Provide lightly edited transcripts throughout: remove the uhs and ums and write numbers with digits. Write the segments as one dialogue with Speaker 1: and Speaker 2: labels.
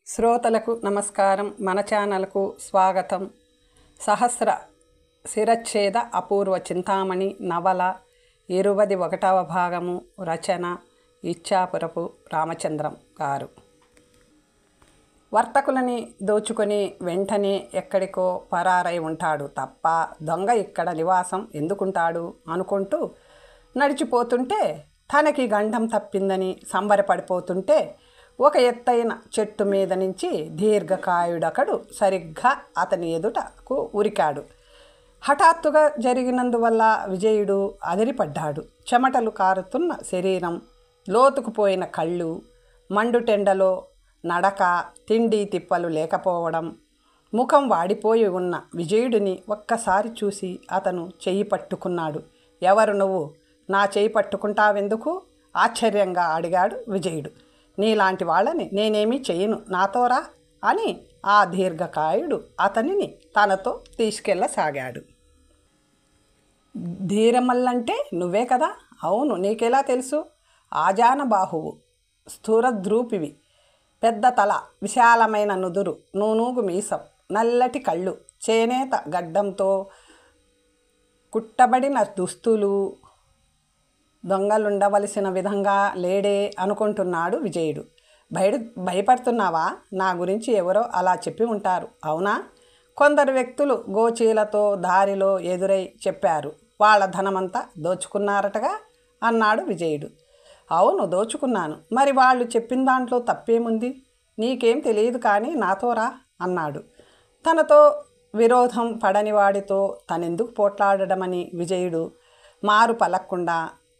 Speaker 1: శ్రోతలకు నమస్కారం. మన ఛానల్కు స్వాగతం. సహస్ర శిరచ్ఛేద అపూర్వ చింతామణి నవల 21వ భాగము. రచన ఇచ్చాపురపు రామచంద్రం గారు. వర్తకులని దోచుకొని వెంటనే ఎక్కడికో పరారై ఉంటాడు తప్ప దొంగ ఇక్కడ నివాసం ఎందుకుంటాడు అనుకుంటూ నడిచిపోతుంటే తనకి గండం తప్పిందని సంబరపడిపోతుంటే ఒక ఎత్తైన చెట్టు మీద నుంచి దీర్ఘకాయుడకడు సరిగ్గా అతని ఎదుటకు ఉరికాడు. హఠాత్తుగా జరిగినందువల్ల విజయుడు అదిరిపడ్డాడు. చెమటలు కారుతున్న శరీరం, లోతుకుపోయిన కళ్ళు, మండుటెండలో నడక, తిండి తిప్పలు లేకపోవడం, ముఖం వాడిపోయి ఉన్న విజయుడిని ఒక్కసారి చూసి అతను చెయ్యి పట్టుకున్నాడు. ఎవరు నువ్వు? నా చెయ్యి పట్టుకుంటావెందుకు? ఆశ్చర్యంగా అడిగాడు విజయుడు. నీలాంటి వాళ్ళని నేనేమీ చెయ్యను, నాతోరా అని ఆ దీర్ఘకాయుడు అతనిని తనతో తీసుకెళ్ళసాగాడు. ధీరమల్లంటే నువ్వే కదా? అవును, నీకెలా తెలుసు? ఆజానబాహువు, స్థూరద్రూపివి, పెద్ద తల, విశాలమైన నుదురు, నూనూగు మీసం, నల్లటి కళ్ళు, చేనేత గడ్డంతో కుట్టబడిన దుస్తులు. దొంగలుండవలసిన విధంగా లేడే అనుకుంటున్నాడు విజయుడు. భయపడుతున్నావా? నా గురించి ఎవరో అలా చెప్పి ఉంటారు, అవునా? కొందరు వ్యక్తులు గోచీలతో దారిలో ఎదురై చెప్పారు. వాళ్ళ ధనమంతా దోచుకున్నారటగా అన్నాడు విజయుడు. అవును, దోచుకున్నాను. మరి వాళ్ళు చెప్పిన దాంట్లో తప్పేముంది? నీకేం తెలియదు కానీ నాతో రా అన్నాడు. తనతో విరోధం పడనివాడితో తనెందుకు పోట్లాడడమని విజయుడు మారు పలక్కుండా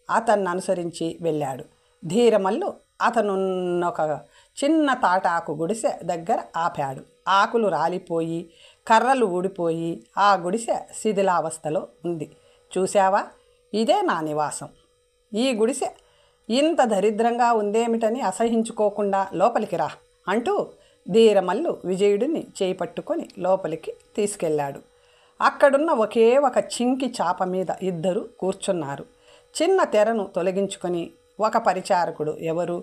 Speaker 1: అతన్ని అనుసరించి వెళ్ళాడు. ధీరమల్లు అతనున్నొక చిన్న తాటాకు గుడిసె దగ్గర ఆపాడు. ఆకులు రాలిపోయి కర్రలు ఊడిపోయి ఆ గుడిసె శిథిలావస్థలో ఉంది. చూశావా, ఇదే నా నివాసం. ఈ గుడిసె ఇంత దరిద్రంగా ఉందేమిటని అసహించుకోకుండా లోపలికి రా అంటూ ధీరమల్లు విజయుడిని చేయి పట్టుకొని లోపలికి తీసుకెళ్ళాడు. అక్కడున్న ఒకే ఒక చింకి చాప మీద ఇద్దరు కూర్చున్నారు. చిన్న తెరను తొలగించుకొని ఒక పరిచారకుడు ఎవరు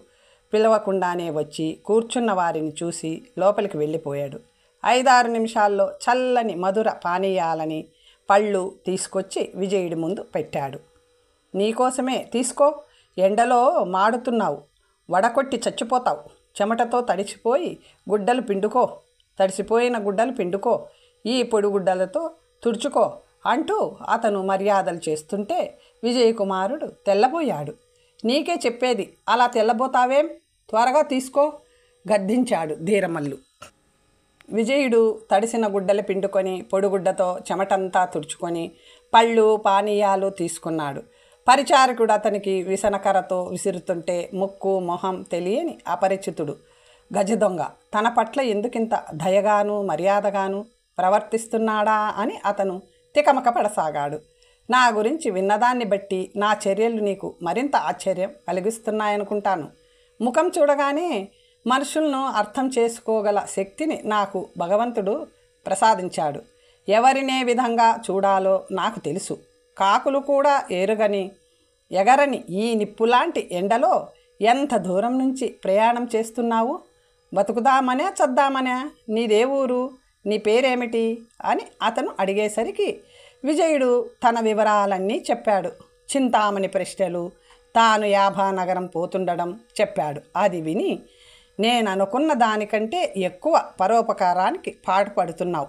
Speaker 1: పిలవకుండానే వచ్చి కూర్చున్న వారిని చూసి లోపలికి వెళ్ళిపోయాడు. 5-6 నిమిషాల్లో చల్లని మధుర పానీయాలని పళ్ళు తీసుకొచ్చి విజయుడి ముందు పెట్టాడు. నీకోసమే, తీసుకో. ఎండలో మాడుతున్నావు, వడకొట్టి చచ్చిపోతావు. చెమటతో తడిసిపోయి గుడ్డలు పిండుకో, తడిసిపోయిన గుడ్డలు పిండుకో, ఈ పొడి గుడ్డలతో తుడుచుకో అంటూ అతను మర్యాదలు చేస్తుంటే విజయకుమారుడు తెల్లబోయాడు. నీకే చెప్పేది, అలా తెల్లబోతావేం? త్వరగా తీసుకో గద్దించాడు ధీరమల్లు. విజయుడు తడిసిన గుడ్డలు పిండుకొని పొడిగుడ్డతో చెమటంతా తుడుచుకొని పళ్ళు పానీయాలు తీసుకున్నాడు. పరిచారకుడు అతనికి విసనకరతో విసురుతుంటే ముక్కు మొహం తెలియని అపరిచితుడు గజదొంగ తన పట్ల ఎందుకింత దయగాను మర్యాదగాను ప్రవర్తిస్తున్నాడా అని అతను తికమక పడసాగాడు. నా గురించి విన్నదాన్ని బట్టి నా చర్యలు నీకు మరింత ఆశ్చర్యం కలిగిస్తున్నాయనుకుంటాను. ముఖం చూడగానే మనుషులను అర్థం చేసుకోగల శక్తిని నాకు భగవంతుడు ప్రసాదించాడు. ఎవరినే విధంగా చూడాలో నాకు తెలుసు. కాకులు కూడా ఎగరని ఈ నిప్పులాంటి ఎండలో ఎంత దూరం నుంచి ప్రయాణం చేస్తున్నావు? బతుకుదామనే చద్దామనే? నీదే ఊరు? నీ పేరేమిటి అని అతను అడిగేసరికి విజయుడు తన వివరాలన్నీ చెప్పాడు. చింతామణి ప్రశ్నలు, తాను యాభానగరం పోతుండడం చెప్పాడు. అది విని, నేను అనుకున్న దానికంటే ఎక్కువ పరోపకారానికి పాటుపడుతున్నావు.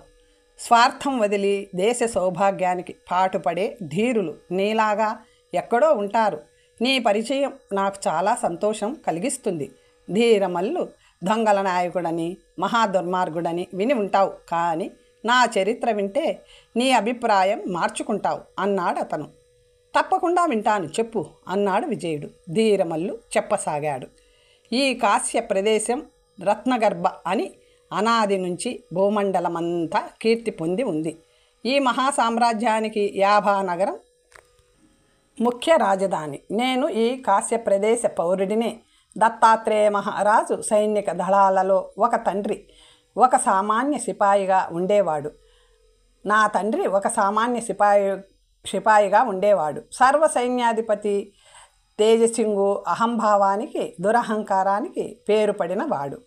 Speaker 1: స్వార్థం వదిలి దేశ సౌభాగ్యానికి పాటుపడే ధీరులు నీలాగా ఎక్కడో ఉంటారు. నీ పరిచయం నాకు చాలా సంతోషం కలిగిస్తుంది. ధీరమల్లు దొంగల నాయకుడని మహాదుర్మార్గుడని విని ఉంటావు, కానీ నా చరిత్ర వింటే నీ అభిప్రాయం మార్చుకుంటావు అన్నాడు అతను. తప్పకుండా వింటాను, చెప్పు అన్నాడు విజయుడు. ధీరమల్లు చెప్పసాగాడు. ఈ కాశ్య ప్రదేశం రత్నగర్భ అని అనాది నుంచి భూమండలమంతా కీర్తి పొంది ఉంది. ఈ మహాసామ్రాజ్యానికి యాభానగరం ముఖ్య రాజధాని. నేను ఈ కాశ్య ప్రదేశ పౌరుడినే. దత్తాత్రేయ మహారాజు సైనిక దళాలలో ఒక తండ్రి ఒక సామాన్య సిపాయిగా ఉండేవాడు. నా తండ్రి ఒక సామాన్య సిపాయిగా ఉండేవాడు. సర్వ సైన్యాధిపతి తేజసింగు అహంభావానికి దురహంకారానికి పేరు పడిన వాడు.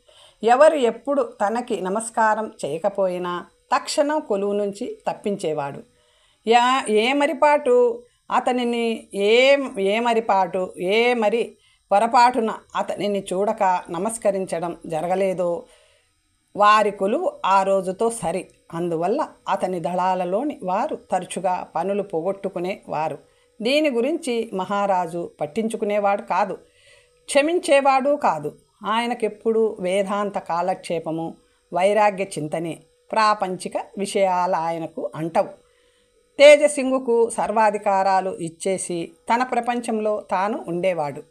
Speaker 1: ఎవరు ఎప్పుడు తనకి నమస్కారం చేయకపోయినా తక్షణం కొలువు నుంచి తప్పించేవాడు. ఏమరిపాటు అతనిని ఏమరిపాటు ఏ మరి పొరపాటున అతనిని చూడక నమస్కరించడం జరగలేదో వారి కొలువు ఆ రోజుతో సరి. అందువల్ల అతని దళాలలోని వారు తరచుగా పనులు పోగొట్టుకునేవారు. దీని గురించి మహారాజు పట్టించుకునేవాడు కాదు, క్షమించేవాడు కాదు. ఆయనకెప్పుడు వేదాంత కాలక్షేపము, వైరాగ్య చింతనే. ప్రాపంచిక విషయాలు ఆయనకు అంటవు. తేజసింగుకు సర్వాధికారాలు ఇచ్చేసి తన ప్రపంచంలో తాను ఉండేవాడు.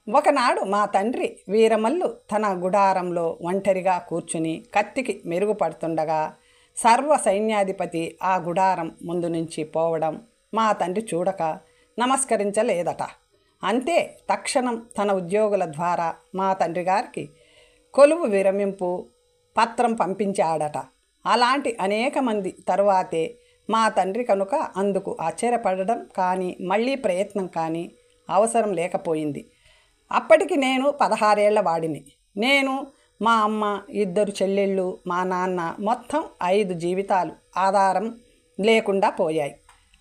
Speaker 1: ఒకనాడు మా తండ్రి వీరమల్లు తన గుడారంలో ఒంటరిగా కూర్చుని కత్తికి మెరుగుపడుతుండగా సర్వ సైన్యాధిపతి ఆ గుడారం ముందు నుంచి పోవడం మా తండ్రి చూడక నమస్కరించలేదట. అంతే, తక్షణం తన ఉద్యోగుల ద్వారా మా తండ్రి గారికి కొలువు విరమింపు పత్రం పంపించాడట. అలాంటి అనేక మంది తరువాతే మా తండ్రి కనుక అందుకు ఆశ్చర్యపడడం కానీ మళ్ళీ ప్రయత్నం కానీ అవసరం లేకపోయింది. అప్పటికి నేను 16 ఏళ్ల వాడిని. నేను, మా అమ్మ, 2 చెల్లెళ్ళు, మా నాన్న, మొత్తం 5 జీవితాలు ఆధారం లేకుండా పోయాయి.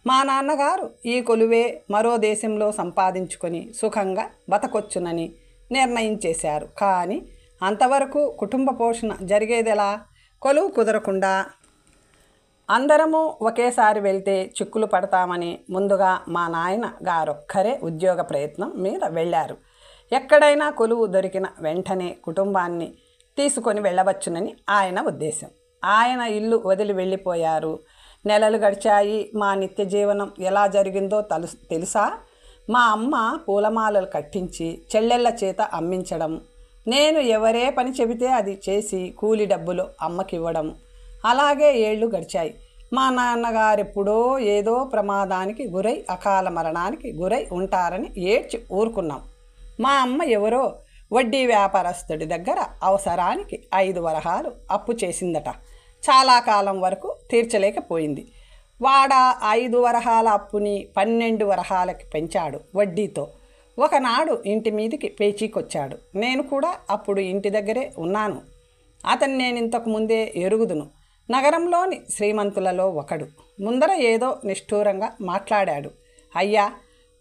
Speaker 1: మా నాన్నగారు ఈ కొలువే మరో దేశంలో సంపాదించుకొని సుఖంగా బతకొచ్చునని నిర్ణయించేశారు. కానీ అంతవరకు కుటుంబ పోషణ జరిగేదెలా? కొలువు కుదరకుండా అందరము ఒకేసారి వెళ్తే చిక్కులు పడతామని ముందుగా మా నాయన గారొక్కరే ఉద్యోగ ప్రయత్నం మీద వెళ్ళారు. ఎక్కడైనా కొలువు దొరికిన వెంటనే కుటుంబాన్ని తీసుకొని వెళ్ళవచ్చునని ఆయన ఉద్దేశం. ఆయన ఇల్లు వదిలి వెళ్ళిపోయారు. నెలలు గడిచాయి. మా నిత్య జీవనం ఎలా జరిగిందో తెలుసా? మా అమ్మ పూలమాలలు కట్టించి చెల్లెళ్ళ చేత అమ్మించడం, నేను ఎవరే పని చెబితే అది చేసి కూలి డబ్బులు అమ్మకివ్వడం. అలాగే ఏళ్ళు గడిచాయి. మా నాన్నగారెప్పుడో ఏదో ప్రమాదానికి గురై అకాల మరణానికి గురై ఉంటారని ఏడ్చి ఊరుకున్నాం. మా అమ్మ ఎవరో వడ్డీ వ్యాపారస్తుడి దగ్గర అవసరానికి 5 వరహాలు అప్పు చేసిందట. చాలా కాలం వరకు తీర్చలేకపోయింది. వాడ 5 వరహాల అప్పుని 12 వరహాలకి పెంచాడు వడ్డీతో. ఒకనాడు ఇంటి మీదికి పేచీకొచ్చాడు. నేను కూడా అప్పుడు ఇంటి దగ్గరే ఉన్నాను. అతను నేను ఇంతకు ముందే ఎరుగుదును. నగరంలోని శ్రీమంతులలో ఒకడు. ముందర ఏదో నిష్ఠూరంగా మాట్లాడాడు. అయ్యా,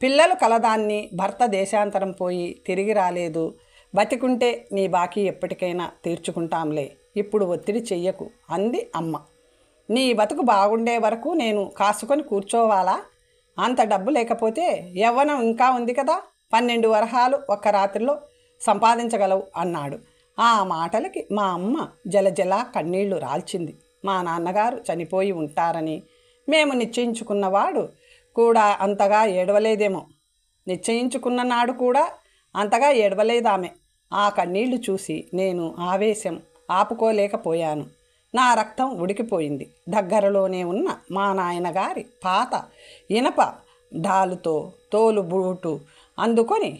Speaker 1: పిల్లలు కలదాన్ని, భర్త దేశాంతరం పోయి తిరిగి రాలేదు. బతికుంటే నీ బాకీ ఎప్పటికైనా తీర్చుకుంటాంలే, ఇప్పుడు ఒత్తిడి చెయ్యకు అంది అమ్మ. నీ బతుకు బాగుండే వరకు నేను కాసుకొని కూర్చోవాలా? అంత డబ్బు లేకపోతే యవ్వనం ఇంకా ఉంది కదా, 12 వరహాలు ఒక్క రాత్రిలో సంపాదించగలవు అన్నాడు. ఆ మాటలకి మా అమ్మ జలజల కన్నీళ్లు రాల్చింది. మా నాన్నగారు చనిపోయి ఉంటారని మేము నిశ్చయించుకున్నవాడు కూడా అంతగా ఏడవలేదేమో. నిశ్చయించుకున్న నాడు కూడా అంతగా ఏడవలేదామె. ఆ కన్నీళ్లు చూసి నేను ఆవేశం ఆపుకోలేకపోయాను. నా రక్తం ఉడికిపోయింది. దగ్గరలోనే ఉన్న మా నాయనగారి పాత ఇనప డాలుతో తోలు బూటు అందుకొని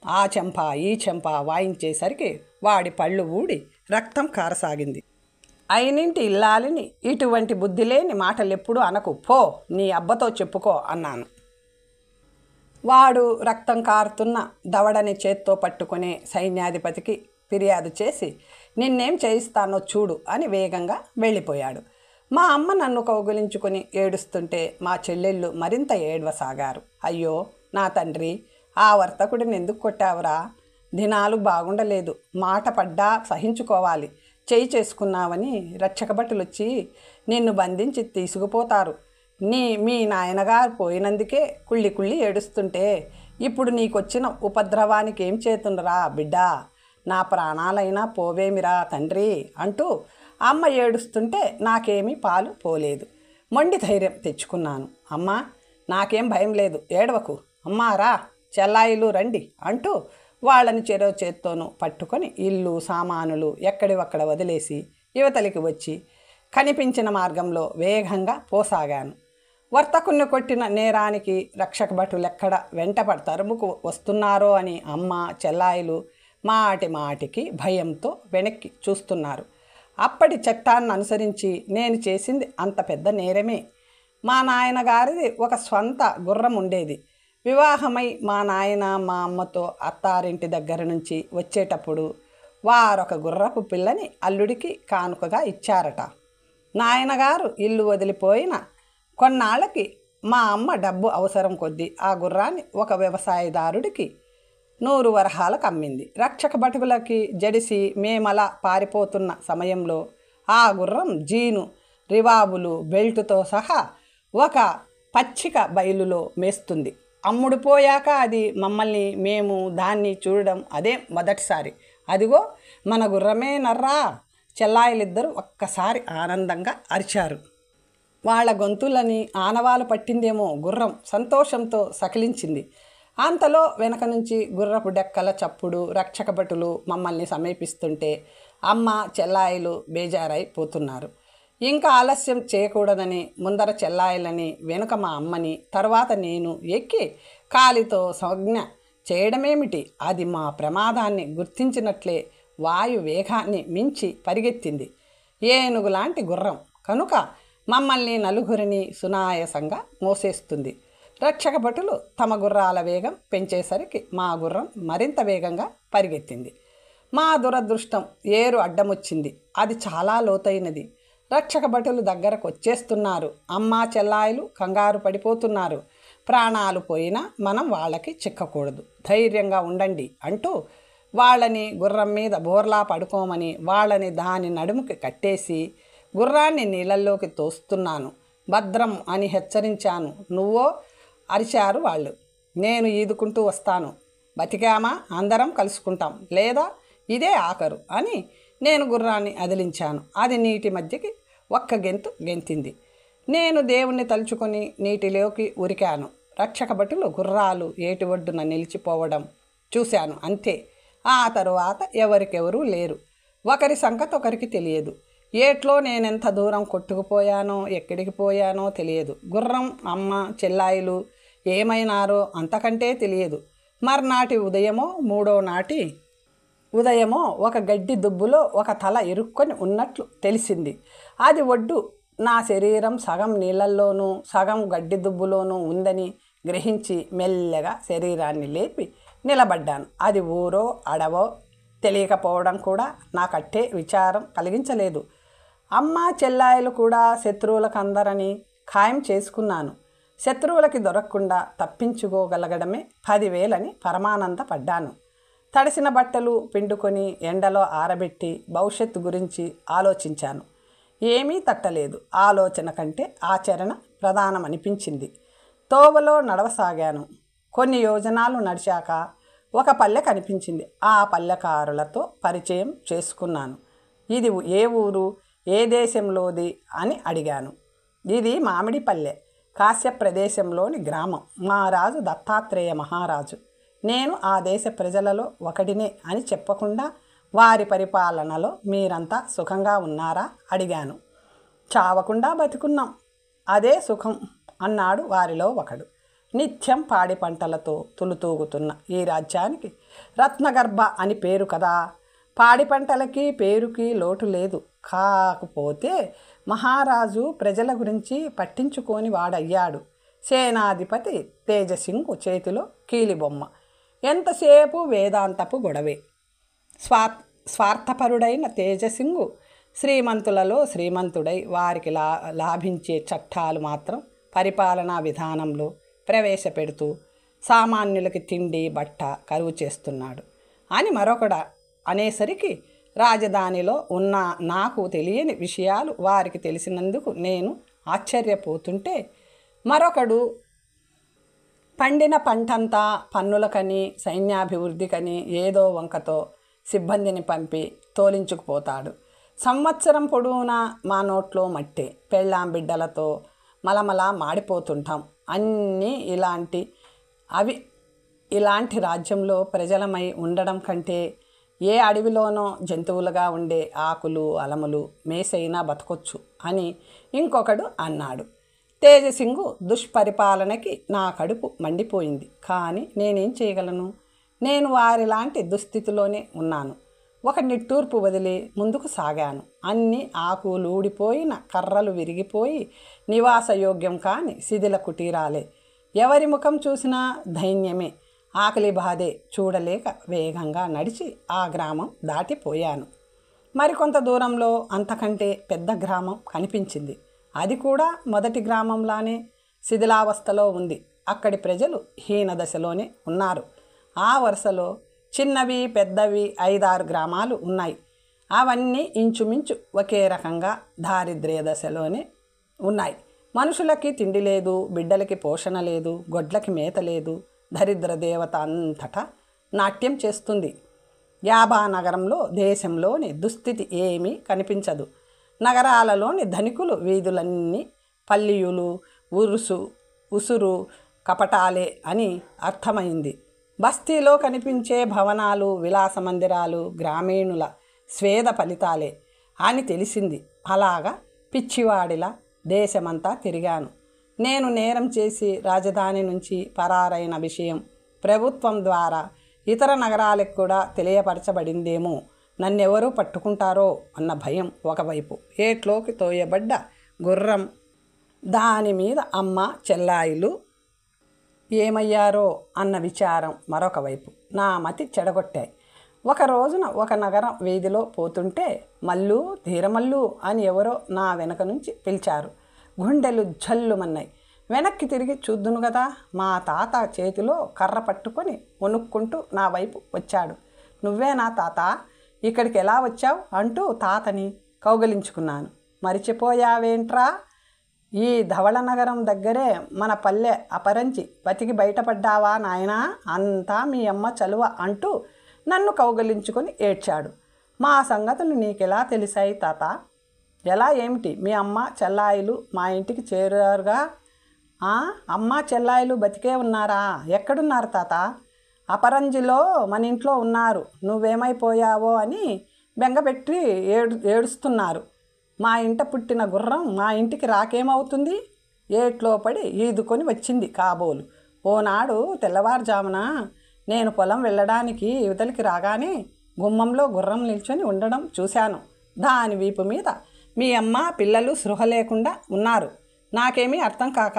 Speaker 1: ఆ చెంప ఈ చెంప వాయించేసరికి వాడి పళ్ళు ఊడి రక్తం కారసాగింది. అయినింటి ఇల్లాలిని ఇటువంటి బుద్ధి లేని మాటలెప్పుడు అనకు, పో నీ అబ్బతో చెప్పుకో అన్నాను. వాడు రక్తం కారుతున్న దవడని చేత్తో పట్టుకునే సైన్యాధిపతికి ఫిర్యాదు చేసి నిన్నేం చేయిస్తానో చూడు అని వేగంగా వెళ్ళిపోయాడు. మా అమ్మ నన్ను కౌగిలించుకొని ఏడుస్తుంటే మా చెల్లెళ్ళు మరింత ఏడవసాగారు. అయ్యో నా తండ్రి, ఆ వర్తకుడిని ఎందుకు కొట్టావురా? దినాలు బాగుండలేదు, మాట పడ్డా సహించుకోవాలి. చేయి చేసుకున్నావని రక్షకభటులు వచ్చి నిన్ను బంధించి తీసుకుపోతారు. మీ నాయనగారు పోయినందుకే కుళ్ళి కుళ్ళి ఏడుస్తుంటే ఇప్పుడు నీకొచ్చిన ఉపద్రవానికి ఏం చేతుండరా బిడ్డా? నా ప్రాణాలైనా పోవేమిరా తండ్రి అంటూ అమ్మ ఏడుస్తుంటే నాకేమీ పాలు పోలేదు. మొండి ధైర్యం తెచ్చుకున్నాను. అమ్మా, నాకేం భయం లేదు, ఏడవకు. అమ్మా రా, చెల్లాయిలు రండి అంటూ వాళ్ళని చెరో చేత్తోనూ పట్టుకొని ఇల్లు సామానులు ఎక్కడివక్కడ వదిలేసి యువతలికి వచ్చి కనిపించిన మార్గంలో వేగంగా పోసాగాను. వర్తకుణ్ణి కొట్టిన నేరానికి రక్షక భటులెక్కడ వెంటపడి తరుముకు వస్తున్నారో అని అమ్మ చెల్లాయిలు మాటి మాటికి భయంతో వెనక్కి చూస్తున్నారు. అప్పటి చట్టాన్ని అనుసరించి నేను చేసింది అంత పెద్ద నేరమే. మా నాయనగారిది ఒక స్వంత గుర్రం ఉండేది. వివాహమై మా నాయన మా అమ్మతో అత్తారింటి దగ్గర నుంచి వచ్చేటప్పుడు వారొక గుర్రపు పిల్లని అల్లుడికి కానుకగా ఇచ్చారట. నాయనగారు ఇల్లు వదిలిపోయిన కొన్నాళ్ళకి మా అమ్మ డబ్బు అవసరం కొద్దీ ఆ గుర్రాన్ని ఒక వ్యవసాయదారుడికి 100 వరహాలకు అమ్మింది. రక్షక భటులకి జడిసి మేమలా పారిపోతున్న సమయంలో ఆ గుర్రం జీను, రివాబులు, బెల్టుతో సహా ఒక పచ్చిక బయలులో మేస్తుంది. అమ్ముడు పోయాక అది మమ్మల్ని, మేము దాన్ని చూడడం అదే మొదటిసారి. అదిగో మన గుర్రమే నర్రా! చెల్లాయిలిద్దరూ ఒక్కసారి ఆనందంగా అరిచారు. వాళ్ళ గొంతులని ఆనవాలు పట్టిందేమో గుర్రం సంతోషంతో సకిలించింది. అంతలో వెనక నుంచి గుర్రపు డెక్కల చప్పుడు, రక్షక భటులు మమ్మల్ని సమీపిస్తుంటే అమ్మ, చెల్లాయిలు బేజారైపోతున్నారు. ఇంకా ఆలస్యం చేయకూడదని ముందర చెల్లాయిలని, వెనుక మా అమ్మని, తర్వాత నేను ఎక్కి కాలితో సంజ్ఞ చేయడమేమిటి, అది మా ప్రమాదాన్ని గుర్తించినట్లే వాయు వేగాన్ని మించి పరిగెత్తింది. ఏనుగులాంటి గుర్రం కనుక మమ్మల్ని నలుగురిని సునాయాసంగా మోసేస్తుంది. రక్షక భటులు తమ గుర్రాల వేగం పెంచేసరికి మా గుర్రం మరింత వేగంగా పరిగెత్తింది. మా దురదృష్టం, ఏరు అడ్డమొచ్చింది. అది చాలా లోతైనది. రక్షక భటులు దగ్గరకు వచ్చేస్తున్నారు. అమ్మ, చెల్లాయిలు కంగారు పడిపోతున్నారు. ప్రాణాలు పోయినా మనం వాళ్ళకి చిక్కకూడదు, ధైర్యంగా ఉండండి అంటూ వాళ్ళని గుర్రం మీద బోర్లా పడుకోమని వాళ్ళని దాని నడుముకి కట్టేసి గుర్రాన్ని నీళ్ళల్లోకి తోస్తున్నాను. భద్రం అని హెచ్చరించాను. నువ్వో అరిచారు వాళ్ళు. నేను ఈదుకుంటూ వస్తాను. బతికామా అందరం కలుసుకుంటాం, లేదా ఇదే ఆఖరు అని నేను గుర్రాన్ని అదిలించాను. అది నీటి మధ్యకి ఒక్క గెంతు గెంతింది. నేను దేవుణ్ణి తలుచుకొని నీటిలోకి ఉరికాను. రక్షక భటులు గుర్రాలు ఏటి ఒడ్డున నిలిచిపోవడం చూశాను, అంతే. ఆ తరువాత ఎవరికెవరూ లేరు. ఒకరి సంగతి ఒకరికి తెలియదు. ఏట్లో నేనెంత దూరం కొట్టుకుపోయానో, ఎక్కడికి పోయానో తెలియదు. గుర్రం, అమ్మ, చెల్లాయిలు ఏమైనారో అంతకంటే తెలియదు. మర్నాటి ఉదయమో, మూడో నాటి ఉదయమో ఒక గడ్డి దుబ్బులో ఒక తల ఇరుక్కొని ఉన్నట్లు తెలిసింది. అది ఒడ్డు. నా శరీరం సగం నీళ్ళల్లోనూ సగం గడ్డి దుబ్బులోనూ ఉందని గ్రహించి మెల్లగా శరీరాన్ని లేపి నిలబడ్డాను. అది ఊరో అడవో తెలియకపోవడం కూడా నాకట్టే విచారం కలిగించలేదు. అమ్మ, చెల్లాయిలు కూడా శత్రువులకందరని ఖాయం చేసుకున్నాను. శత్రువులకి దొరకకుండా తప్పించుకోగలగడమే 10,000 పరమానందపడ్డాను. తడిసిన బట్టలు పిండుకొని ఎండలో ఆరబెట్టి భవిష్యత్తు గురించి ఆలోచించాను. ఏమీ తట్టలేదు. ఆలోచన కంటే ఆచరణ ప్రధానమనిపించింది. తోవలో నడవసాగాను. కొన్ని యోజనాలు నడిచాక ఒక పల్లె కనిపించింది. ఆ పల్లెకారులతో పరిచయం చేసుకున్నాను. ఇది ఏ ఊరు, ఏ దేశంలోది అని అడిగాను. ఇది మామిడిపల్లె, కాశ్య ప్రదేశంలోని గ్రామం. మా రాజు దత్తాత్రేయ మహారాజు. నేను ఆ దేశ ప్రజలలో ఒకడినే అని చెప్పకుండా వారి పరిపాలనలో మీరంతా సుఖంగా ఉన్నారా అడిగాను. చావకుండా బతికున్నాం, అదే సుఖం అన్నాడు వారిలో ఒకడు. నిత్యం పాడి పంటలతో తులుతూగుతున్న ఈ రాజ్యానికి రత్నగర్భ అని పేరు కదా. పాడి పంటలకి పేరుకి లోటు లేదు. కాకపోతే మహారాజు ప్రజల గురించి పట్టించుకోని వాడయ్యాడు. సేనాధిపతి తేజసింగు చేతిలో కీలిబొమ్మ. ఎంతసేపు వేదాంతపు గొడవే. స్వార్థపరుడైన తేజసింగు శ్రీమంతులలో శ్రీమంతుడై వారికి లాభించే చట్టాలు మాత్రం పరిపాలనా విధానంలో ప్రవేశపెడుతూ సామాన్యులకి తిండి బట్ట కరువు చేస్తున్నాడు అని మరొకడ అనేసరికి రాజధానిలో ఉన్న నాకు తెలియని విషయాలు వారికి తెలిసినందుకు నేను ఆశ్చర్యపోతుంటే, మరొకడు పండిన పంటంతా పన్నులకని సైన్యాభివృద్ధికని ఏదో వంకతో సిబ్బందిని పంపి తోలించుకుపోతాడు. సంవత్సరం పొడవునా మా నోట్లో మట్టే. పెళ్ళాం బిడ్డలతో మలమలా మాడిపోతుంటాం. అన్నీ ఇలాంటి రాజ్యంలో ప్రజలమై ఉండడం కంటే ఏ అడవిలోనో జంతువులుగా ఉండే ఆకులు అలములు మేసైనా బతకొచ్చు అని ఇంకొకడు అన్నాడు. తేజసింగు దుష్పరిపాలనకి నా కడుపు మండిపోయింది. కానీ నేనేం చేయగలను? నేను వారిలాంటి దుస్థితిలోనే ఉన్నాను. ఒక నిట్టూర్పు వదిలి ముందుకు సాగాను. అన్ని ఆకులు ఊడిపోయిన కర్రలు విరిగిపోయి నివాసయోగ్యం కాని శిథిల కుటీరాలే. ఎవరి ముఖం చూసినా దైన్యమే. ఆకలి బాధే చూడలేక వేగంగా నడిచి ఆ గ్రామం దాటిపోయాను. మరికొంత దూరంలో అంతకంటే పెద్ద గ్రామం కనిపించింది. అది కూడా మొదటి గ్రామంలానే శిథిలావస్థలో ఉంది. అక్కడి ప్రజలు హీనదశలోనే ఉన్నారు. ఆ వరుసలో చిన్నవి పెద్దవి 5-6 గ్రామాలు ఉన్నాయి. అవన్నీ ఇంచుమించు ఒకే రకంగా దారిద్ర్య దశలోనే ఉన్నాయి. మనుషులకి తిండి లేదు, బిడ్డలకి పోషణ లేదు, గొడ్లకి మేత లేదు. దరిద్ర దేవత అంతటా నాట్యం చేస్తుంది. యాబా నగరంలో దేశంలోని దుస్థితి ఏమీ కనిపించదు. నగరాలలోని ధనికులు వీధులన్నీ పల్లియులు, ఉసురు కపటాలే అని అర్థమైంది. బస్తీలో కనిపించే భవనాలు, విలాస మందిరాలు గ్రామీణుల స్వేద ఫలితాలే అని తెలిసింది. అలాగా పిచ్చివాడిలా దేశమంతా తిరిగాను. నేను నేరం చేసి రాజధాని నుంచి పరారైన విషయం ప్రభుత్వం ద్వారా ఇతర నగరాలకు కూడా తెలియపరచబడిందేమో, నన్నెవరూ పట్టుకుంటారో అన్న భయం ఒకవైపు, ఏట్లోకి తోయబడ్డ గుర్రం, దాని మీద అమ్మ చెల్లాయిలు ఏమయ్యారో అన్న విచారం మరొక వైపు నా మతి చెడగొట్టాయి. ఒక రోజున ఒక నగరం వీధిలో పోతుంటే మల్లు, ధీరమల్లు అని ఎవరో నా వెనక నుంచి పిలిచారు. గుండెలు జల్లుమన్నాయి. వెనక్కి తిరిగి చూద్దును కదా, మా తాత చేతిలో కర్ర పట్టుకొని వణుక్కుంటూ నా వైపు వచ్చాడు. నువ్వేనా తాత, ఇక్కడికి ఎలా వచ్చావు అంటూ తాతని కౌగలించుకున్నాను. మరిచిపోయావేంట్రా, ఈ ధవళ నగరం దగ్గరే మన పల్లె అపరంచి బతికి బయటపడ్డావా నాయనా, అంతా మీ అమ్మ చలువ అంటూ నన్ను కౌగలించుకొని ఏడ్చాడు. మా సంగతులు నీకెలా తెలిసాయి తాత? ఎలా ఏమిటి, మీ అమ్మ చెల్లాయిలు మా ఇంటికి చేరారుగా? అమ్మ చెల్లాయిలు బతికే ఉన్నారా? ఎక్కడున్నారు తాత? అపరంజిలో మన ఇంట్లో ఉన్నారు. నువ్వేమైపోయావో అని బెంగపెట్టి ఏడుస్తున్నారు. మా ఇంట పుట్టిన గుర్రం మా ఇంటికి రాకేమవుతుంది? ఏట్లో పడి ఈదుకొని వచ్చింది కాబోలు. ఓనాడు తెల్లవారుజామున నేను పొలం వెళ్ళడానికి యువతలికి రాగానే గుమ్మంలో గుర్రం నిల్చొని ఉండడం చూశాను. దాని వీపు మీద మీ అమ్మ పిల్లలు స్పృహ లేకుండా ఉన్నారు. నాకేమీ అర్థం కాక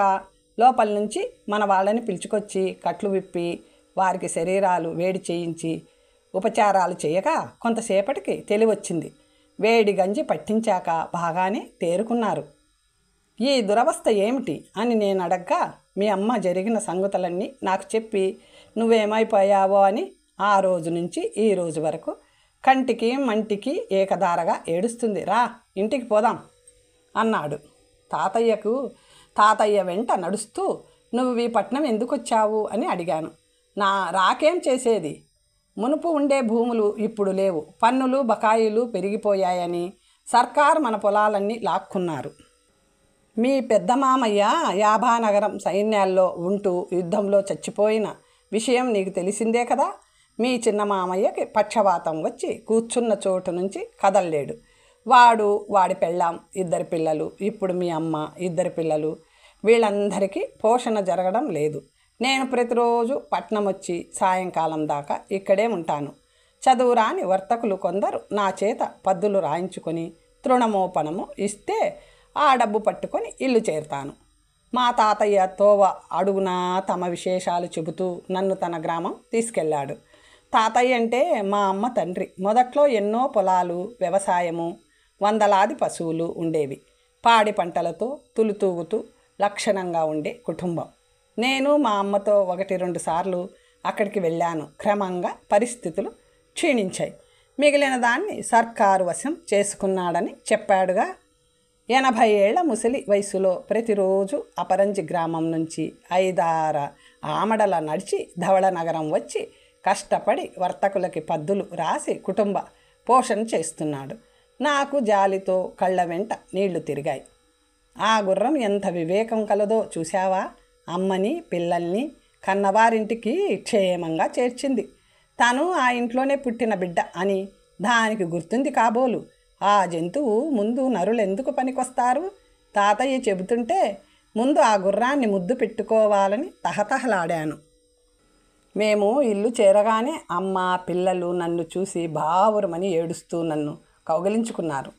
Speaker 1: లోపల నుంచి మన వాళ్ళని పిలుచుకొచ్చి కట్లు విప్పి వారికి శరీరాలు వేడి చేయించి ఉపచారాలు చేయగా కొంతసేపటికి తెలివొచ్చింది. వేడి గంజి పట్టించాక బాగానే తేరుకున్నారు. ఈ దురవస్థ ఏమిటి అని నేను అడగ్గా మీ అమ్మ జరిగిన సంగతులన్నీ నాకు చెప్పి నువ్వేమైపోయావో అని ఆ రోజు నుంచి ఈ రోజు వరకు కంటికి మంటికి ఏకధారగా ఏడుస్తుంది. రా ఇంటికి పోదాం అన్నాడు. తాతయ్య వెంట నడుస్తూ నువ్వు ఈ పట్నం ఎందుకు వచ్చావు అని అడిగాను. రాకేం చేసేది, మునుపు ఉండే భూములు ఇప్పుడు లేవు, పన్నులు బకాయిలు పెరిగిపోయాయని సర్కారు మన పొలాలన్నీ లాక్కున్నారు. మీ పెద్ద మామయ్య యాభానగరం సైన్యాల్లో ఉంటూ యుద్ధంలో చచ్చిపోయిన విషయం నీకు తెలిసిందే కదా. మీ చిన్న మామయ్యకి పక్షవాతం వచ్చి కూర్చున్న చోటు నుంచి కదల్లేడు. వాడి పెళ్ళాం, 2 పిల్లలు, ఇప్పుడు మీ అమ్మ 2 పిల్లలు, వీళ్ళందరికీ పోషణ జరగడం లేదు. నేను ప్రతిరోజు పట్నం వచ్చి సాయంకాలం దాకా ఇక్కడే ఉంటాను. చదువురాని వర్తకులు కొందరు నా చేత పద్దులు రాయించుకొని తృణమోపణము ఇస్తే ఆ డబ్బు పట్టుకొని ఇల్లు చేరుతాను. మా తాతయ్య తోవ అడుగునా తమ విశేషాలు చెబుతూ నన్ను తన గ్రామం తీసుకెళ్ళాడు. తాతయ్య అంటే మా అమ్మ తండ్రి. మొదట్లో ఎన్నో పొలాలు, వ్యవసాయము, వందలాది పశువులు ఉండేవి. పాడి పంటలతో తులుతూగుతూ లక్షణంగా ఉండే కుటుంబం. నేను మా అమ్మతో 1-2 సార్లు అక్కడికి వెళ్ళాను. క్రమంగా పరిస్థితులు క్షీణించాయి. మిగిలిన దాన్ని సర్కారు వశం చేసుకున్నాడని చెప్పాడుగా. 80 ఏళ్ల ముసలి వయసులో ప్రతిరోజు అపరంజి గ్రామం నుంచి 5-6 ఆమడల నడిచి ధవళ నగరం వచ్చి కష్టపడి వర్తకులకి పద్దులు రాసి కుటుంబ పోషణ చేస్తున్నాడు. నాకు జాలితో కళ్ళ వెంట నీళ్లు తిరిగాయి. ఆ గుర్రం ఎంత వివేకం కలదో చూశావా? అమ్మని పిల్లల్ని కన్నవారింటికి క్షేమంగా చేర్చింది. తను ఆ ఇంట్లోనే పుట్టిన బిడ్డ అని దానికి గుర్తుంది కాబోలు. ఆ జంతువు ముందు నరులెందుకు పనికొస్తారు? తాతయ్య చెబుతుంటే ముందు ఆ గుర్రాన్ని ముద్దు పెట్టుకోవాలని తహతహలాడాను. మేము ఇల్లు చేరగానే అమ్మ పిల్లలు నన్ను చూసి బావురమని ఏడుస్తూ నన్ను కౌగిలించుకున్నారు.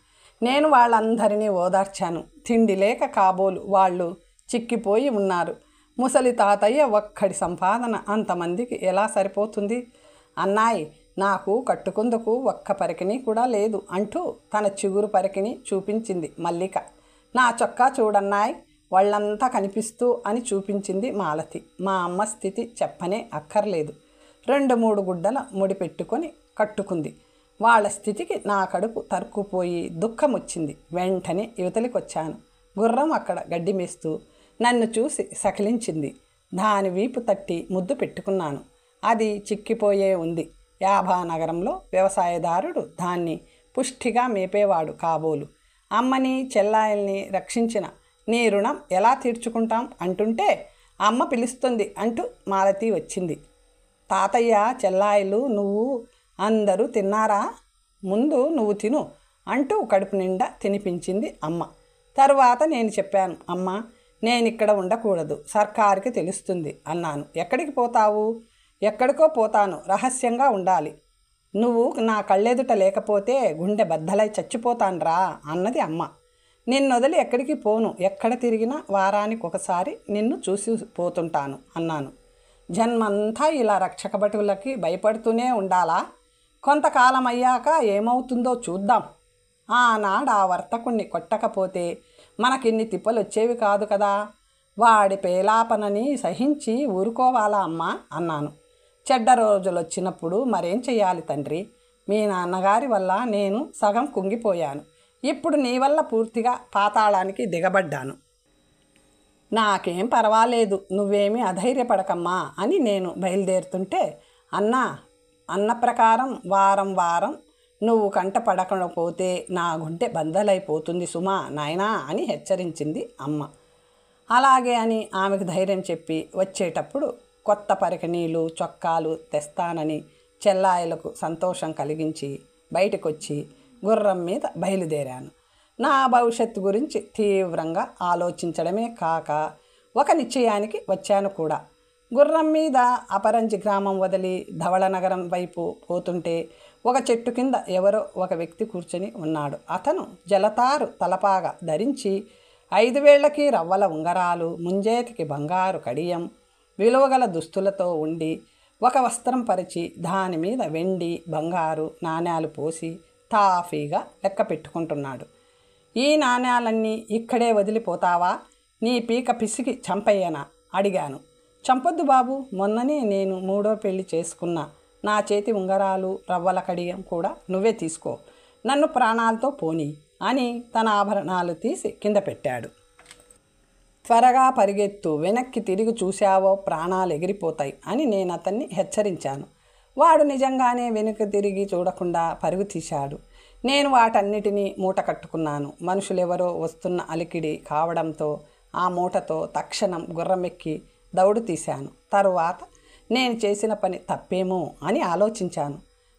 Speaker 1: నేను వాళ్ళందరినీ ఓదార్చాను. తిండి లేక కాబోలు వాళ్ళు చిక్కిపోయి ఉన్నారు. ముసలి తాతయ్య ఒక్కడి సంపాదన అంతమందికి ఎలా సరిపోతుంది? అన్నాయ్, నాకు కట్టుకుందుకు ఒక్క పరికిణి కూడా లేదు అంటూ తన చిగురు పరికిణి చూపించింది మల్లిక. నా చొక్కా చూడన్నాయ్, వాళ్ళంతా కనిపిస్తూ అని చూపించింది మాలతి. మా అమ్మ స్థితి చెప్పనే అక్కర్లేదు. 2-3 గుడ్డల ముడి పెట్టుకొని కట్టుకుంది. వాళ్ళ స్థితికి నా కడుపు తరుక్కుపోయి దుఃఖం వచ్చింది. వెంటనే యువతలికొచ్చాను. గుర్రం అక్కడ గడ్డి మేస్తూ నన్ను చూసి సకిలించింది. దాని వీపు తట్టి ముద్దు పెట్టుకున్నాను. అది చిక్కిపోయే ఉంది. యాభానగరంలో వ్యవసాయదారుడు దాన్ని పుష్టిగా మేపేవాడు కాబోలు. అమ్మని చెల్లాయిల్ని రక్షించిన నీ రుణం ఎలా తీర్చుకుంటాం అంటుంటే అమ్మ పిలుస్తుంది అంటూ మాలతి వచ్చింది. తాతయ్య, చెల్లాయిలు, నువ్వు అందరూ తిన్నారా? ముందు నువ్వు తిను అంటూ కడుపు నిండా తినిపించింది అమ్మ. తరువాత నేను చెప్పాను, అమ్మ నేనిక్కడ ఉండకూడదు, సర్కారుకి తెలుస్తుంది అన్నాను. ఎక్కడికి పోతావు? ఎక్కడికో పోతాను, రహస్యంగా ఉండాలి. నువ్వు నా కళ్ళెదుట లేకపోతే గుండె బద్దలై చచ్చిపోతాన్రా అన్నది అమ్మ. నిన్నొదిలి ఎక్కడికి పోను, ఎక్కడ తిరిగినా వారానికి ఒకసారి నిన్ను చూసి పోతుంటాను అన్నాను. జన్మంతా ఇలా రక్షకభటులకి భయపడుతూనే ఉండాలా? కొంతకాలం అయ్యాక ఏమవుతుందో చూద్దాం. ఆనాడు ఆ వర్తకుణ్ణి కొట్టకపోతే మనకిన్ని తిప్పలు వచ్చేవి కాదు కదా. వాడి పేలాపనని సహించి ఊరుకోవాలా అమ్మా అన్నాను. చెడ్డ రోజులు వచ్చినప్పుడు మరేం చెయ్యాలి తండ్రి? మీ నాన్నగారి వల్ల నేను సగం కుంగిపోయాను. ఇప్పుడు నీ వల్ల పూర్తిగా పాతాళానికి దిగబడ్డాను. నాకేం పర్వాలేదు, నువ్వేమీ అధైర్యపడకమ్మా అని నేను బయలుదేరుతుంటే, అన్న ప్రకారం వారం వారం నువ్వు కంట పడకపోతే నా గుండె బందలైపోతుంది సుమా నాయనా అని హెచ్చరించింది అమ్మ. అలాగే అని ఆమెకు ధైర్యం చెప్పి వచ్చేటప్పుడు కొత్త పరికిణీలు, చొక్కాలు తెస్తానని చెల్లాయిలకు సంతోషం కలిగించి బయటకొచ్చి గుర్రం మీద బయలుదేరాను. నా భవిష్యత్తు గురించి తీవ్రంగా ఆలోచించడమే కాక ఒక నిశ్చయానికి వచ్చాను కూడా. గుర్రం మీద అపరంజి గ్రామం వదిలి ధవళనగరం వైపు పోతుంటే ఒక చెట్టు కింద ఎవరో ఒక వ్యక్తి కూర్చొని ఉన్నాడు. అతను జలతారు తలపాగా ధరించి 5 వేళ్లకి రవ్వల ఉంగరాలు, ముంజేతికి బంగారు కడియం, విలువగల దుస్తులతో ఉండి ఒక వస్త్రం పరిచి దాని మీద వెండి, బంగారు నాణ్యాలు పోసి తాఫీగా లెక్క పెట్టుకుంటున్నాడు. ఈ నాణ్యాలన్నీ ఇక్కడే వదిలిపోతావా? నీ పీక పిసికి చంపయ్యనా అడిగాను. చంపొద్దు బాబు, మొన్ననే నేను 3వ పెళ్లి చేసుకున్నా. నా చేతి ఉంగరాలు, రవ్వల కడియం కూడా నువ్వే తీసుకో, నన్ను ప్రాణాలతో పోనీ అని తన ఆభరణాలు తీసి కింద పెట్టాడు. త్వరగా పరిగెత్తు, వెనక్కి తిరిగి చూశావో ప్రాణాలు ఎగిరిపోతాయి అని నేను అతన్ని హెచ్చరించాను. వాడు నిజంగానే వెనుక తిరిగి చూడకుండా పరుగు తీశాడు. నేను వాటన్నిటినీ మూట కట్టుకున్నాను. మనుషులెవరో వస్తున్న అలికిడి కావడంతో ఆ మూటతో తక్షణం గుర్రమెక్కి దౌడు తీశాను. తరువాత నేను చేసిన పని తప్పేమో అని ఆలోచించాను.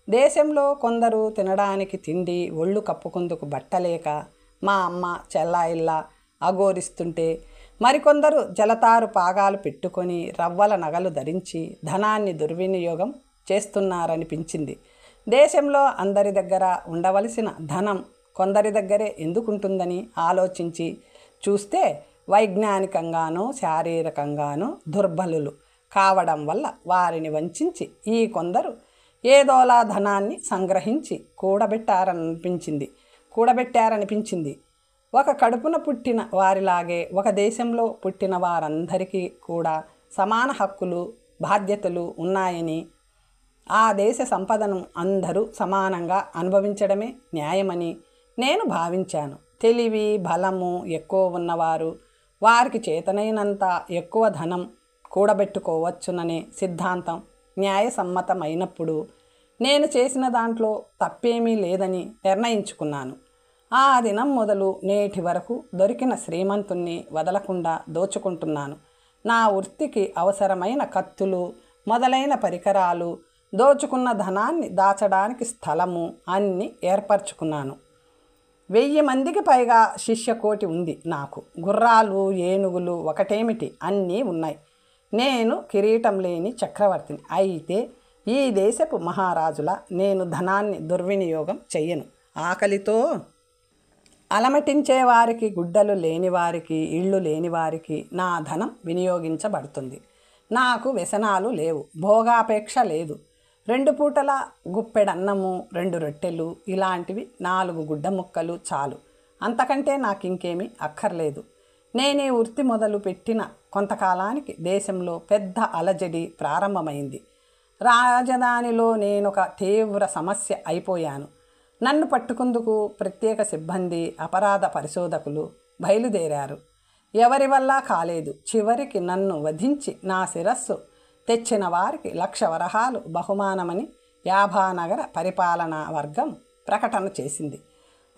Speaker 1: దేశంలో కొందరు తినడానికి తిండి, ఒళ్ళు కప్పుకుందుకు బట్టలేక మా అమ్మ చెల్లాయిల్లా అఘోరిస్తుంటే, మరికొందరు జలతారు పాగాలు పెట్టుకొని రవ్వల నగలు ధరించి ధనాన్ని దుర్వినియోగం చేస్తున్నారనిపించింది. దేశంలో అందరి దగ్గర ఉండవలసిన ధనం కొందరి దగ్గరే ఎందుకుంటుందని ఆలోచించి చూస్తే వైజ్ఞానికంగానూ శారీరకంగానూ దుర్బలులు కావడం వల్ల వారిని వంచించి ఈ కొందరు ఏదోలా ధనాన్ని సంగ్రహించి కూడబెట్టారనిపించింది. ఒక కడుపున పుట్టిన వారిలాగే ఒక దేశంలో పుట్టిన వారందరికీ కూడా సమాన హక్కులు, బాధ్యతలు ఉన్నాయని, ఆ దేశ సంపదను అందరూ సమానంగా అనుభవించడమే న్యాయమని నేను భావించాను. తెలివి, బలము ఎక్కువ ఉన్నవారు వారికి చేతనైనంత ఎక్కువ ధనం కూడబెట్టుకోవచ్చుననే సిద్ధాంతం న్యాయసమ్మతమైనప్పుడు నేను చేసిన దాంట్లో తప్పేమీ లేదని నిర్ణయించుకున్నాను. ఆ దినం మొదలు నేటి వరకు దొరికిన శ్రీమంతుణ్ణి వదలకుండా దోచుకుంటున్నాను. నా వృత్తికి అవసరమైన కత్తులు మొదలైన పరికరాలు, దోచుకున్న ధనాన్ని దాచడానికి స్థలము అన్నీ ఏర్పరచుకున్నాను. 1000 మందికి పైగా శిష్యకోటి ఉంది నాకు. గుర్రాలు, ఏనుగులు ఒకటేమిటి అన్నీ ఉన్నాయి. నేను కిరీటం లేని చక్రవర్తిని. అయితే ఈ దేశపు మహారాజుల నేను ధనాన్ని దుర్వినియోగం చెయ్యను. ఆకలితో అలమటించేవారికి, గుడ్డలు లేనివారికి, ఇళ్ళు లేనివారికి నా ధనం వినియోగించబడుతుంది. నాకు వ్యసనాలు లేవు, భోగాపేక్ష లేదు. 2 పూటల గుప్పెడన్నము, 2 రొట్టెలు, ఇలాంటివి 4 గుడ్డ ముక్కలు చాలు. అంతకంటే నాకింకేమీ అక్కర్లేదు. నేనే వృత్తి మొదలు పెట్టిన కొంతకాలానికి దేశంలో పెద్ద అలజడి ప్రారంభమైంది. రాజధానిలో నేనొక తీవ్ర సమస్య అయిపోయాను. నన్ను పట్టుకుందుకు ప్రత్యేక సిబ్బంది, అపరాధ పరిశోధకులు బయలుదేరారు. ఎవరి వల్ల కాలేదు. చివరికి నన్ను వధించి నా శిరస్సు తెచ్చిన వారికి 1,00,000 వరహాలు బహుమానమని యాభానగర పరిపాలనా వర్గం ప్రకటన చేసింది.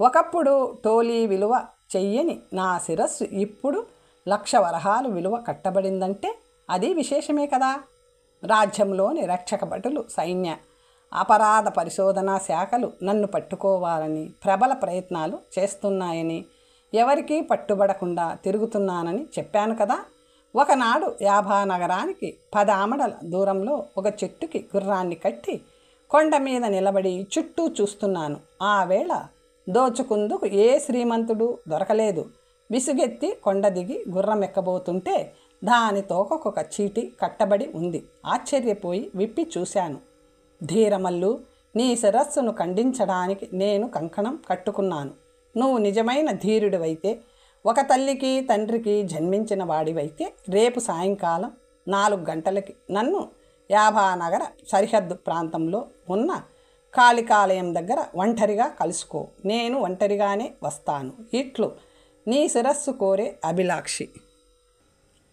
Speaker 1: ఒకప్పుడు టోలీ విలువ చెయ్యని నా శిరస్సు ఇప్పుడు 1,00,000 వరహాలు విలువ కట్టబడిందంటే అది విశేషమే కదా. రాజ్యంలోని రక్షక భటులు, సైన్య, అపరాధ పరిశోధనా శాఖలు నన్ను పట్టుకోవాలని ప్రబల ప్రయత్నాలు చేస్తున్నాయని, ఎవరికీ పట్టుబడకుండా తిరుగుతున్నానని చెప్పాను కదా. ఒకనాడు యాభానగరానికి 10 ఆమడల దూరంలో ఒక చెట్టుకి గుర్రాన్ని కట్టి కొండ మీద నిలబడి చుట్టూ చూస్తున్నాను. ఆ వేళ దోచుకుందుకు ఏ శ్రీమంతుడు దొరకలేదు. విసుగెత్తి కొండ దిగి గుర్రం ఎక్కబోతుంటే దాని తోకకొక చీటి కట్టబడి ఉంది. ఆశ్చర్యపోయి విప్పి చూశాను. ధీరమల్లు, నీ శిరస్సును ఖండించడానికి నేను కంకణం కట్టుకున్నాను. నువ్వు నిజమైన ధీరుడివైతే, ఒక తల్లికి తండ్రికి జన్మించిన వాడివైతే రేపు సాయంకాలం 4 గంటలకి నన్ను యాభానగర సరిహద్దు ప్రాంతంలో ఉన్న కాళికాలయం దగ్గర ఒంటరిగా కలుసుకో. నేను ఒంటరిగానే వస్తాను. ఇట్లు నీ శిరస్సు కోరే అభిలాక్షి.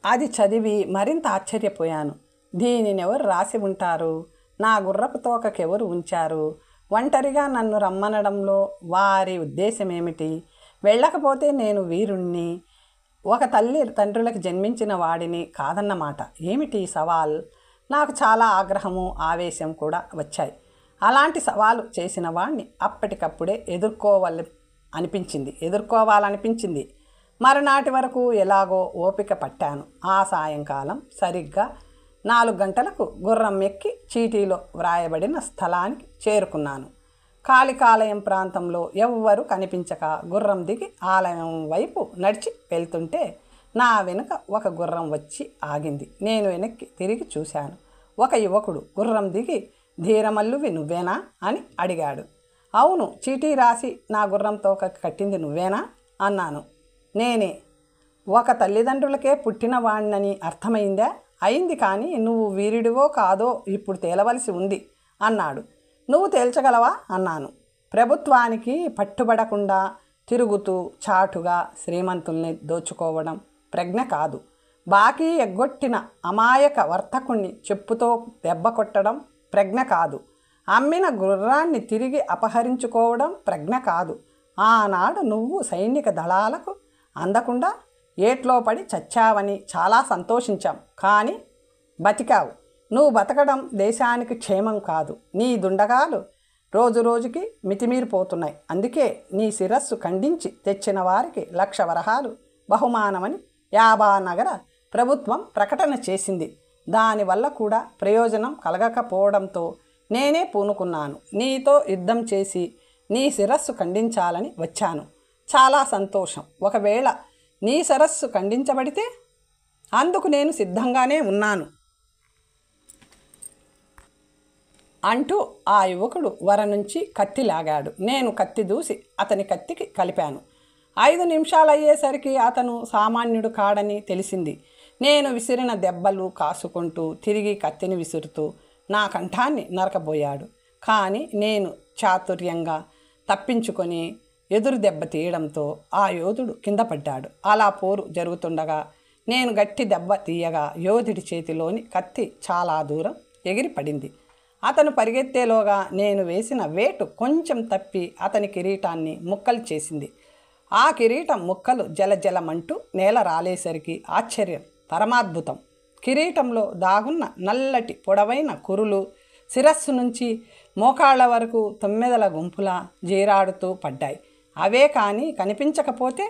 Speaker 1: అది చదివి మరింత ఆశ్చర్యపోయాను. దీనినెవరు రాసి ఉంటారు? నా గుర్రపు తోకకెవరు ఉంచారు? ఒంటరిగా నన్ను రమ్మనడంలో వారి ఉద్దేశమేమిటి? వెళ్ళకపోతే నేను వీరుణ్ణి, ఒక తల్లి తండ్రులకు జన్మించిన వాడిని కాదన్నమాట. ఏమిటి సవాల్? నాకు చాలా ఆగ్రహము, ఆవేశం కూడా వచ్చాయి. అలాంటి సవాలు చేసిన వాడిని అప్పటికప్పుడే ఎదుర్కోవాలనిపించింది. మరునాటి వరకు ఎలాగో ఓపిక పట్టాను. ఆ సాయంకాలం సరిగ్గా 4 గంటలకు గుర్రం ఎక్కి చీటీలో వ్రాయబడిన స్థలానికి చేరుకున్నాను. కాళికాలయం ప్రాంతంలో ఎవ్వరూ కనిపించక గుర్రం దిగి ఆలయం వైపు నడిచి వెళ్తుంటే నా వెనుక ఒక గుర్రం వచ్చి ఆగింది. నేను వెనక్కి తిరిగి చూశాను. ఒక యువకుడు గుర్రం దిగి, ధీరమల్లువి నువ్వేనా అని అడిగాడు. అవును, చీటీ రాసి నా గుర్రం తోకకి కట్టింది నువ్వేనా అన్నాను. నేనే. ఒక తల్లిదండ్రులకే పుట్టిన వాణ్ణని అర్థమైందా? అయింది, కానీ నువ్వు వీరుడివో కాదో ఇప్పుడు తేలవలసి ఉంది అన్నాడు. నువ్వు తేల్చగలవా అన్నాను. ప్రభుత్వానికి పట్టుబడకుండా తిరుగుతూ చాటుగా శ్రీమంతుల్ని దోచుకోవడం ప్రజ్ఞ కాదు. బాకీ ఎగ్గొట్టిన అమాయక వర్తకుణ్ణి చెప్పుతో దెబ్బ కొట్టడం ప్రజ్ఞ కాదు. అమ్మిన గుర్రాన్ని తిరిగి అపహరించుకోవడం ప్రజ్ఞ కాదు. ఆనాడు నువ్వు సైనిక దళాలకు అందకుండా ఏట్లో పడి చచ్చావని చాలా సంతోషించాం. కానీ బతికావు. నువ్వు బతకడం దేశానికి క్షేమం కాదు. నీ దుండగాలు రోజు రోజుకి మితిమీరిపోతున్నాయి. అందుకే నీ శిరస్సు ఖండించి తెచ్చిన వారికి 1,00,000 వరహాలు బహుమానమని యాభానగర ప్రభుత్వం ప్రకటన చేసింది. దానివల్ల కూడా ప్రయోజనం కలగకపోవడంతో నేనే పూనుకున్నాను. నీతో యుద్ధం చేసి నీ శిరస్సు ఖండించాలని వచ్చాను. చాలా సంతోషం. ఒకవేళ నీ శిరస్సు ఖండించబడితే అందుకు నేను సిద్ధంగానే ఉన్నాను అంటూ ఆ యువకుడు వర నుంచి కత్తి లాగాడు. నేను కత్తి దూసి అతని కత్తికి కలిపాను. 5 నిమిషాలయ్యేసరికి అతను సామాన్యుడు కాడని తెలిసింది. నేను విసిరిన దెబ్బలు కాసుకుంటూ తిరిగి కత్తిని విసురుతూ నా కంఠాన్ని నరకబోయాడు. కానీ నేను చాతుర్యంగా తప్పించుకొని ఎదురు దెబ్బ తీయడంతో ఆ యోధుడు కింద పడ్డాడు. అలా పోరు జరుగుతుండగా నేను గట్టి దెబ్బ తీయగా యోధుడి చేతిలోని కత్తి చాలా దూరం ఎగిరి పడింది. అతను పరిగెత్తేలోగా నేను వేసిన వేటు కొంచెం తప్పి అతని కిరీటాన్ని ముక్కలు చేసింది. ఆ కిరీటం ముక్కలు జలజలమంటూ నేల రాలేసరికి ఆశ్చర్యం, పరమాద్భుతం. కిరీటంలో దాగున్న నల్లటి పొడవైన కురులు శిరస్సు నుంచి మోకాళ్ల వరకు 9 గుంపులా జీరాడుతూ పడ్డాయి. అవే కానీ కనిపించకపోతే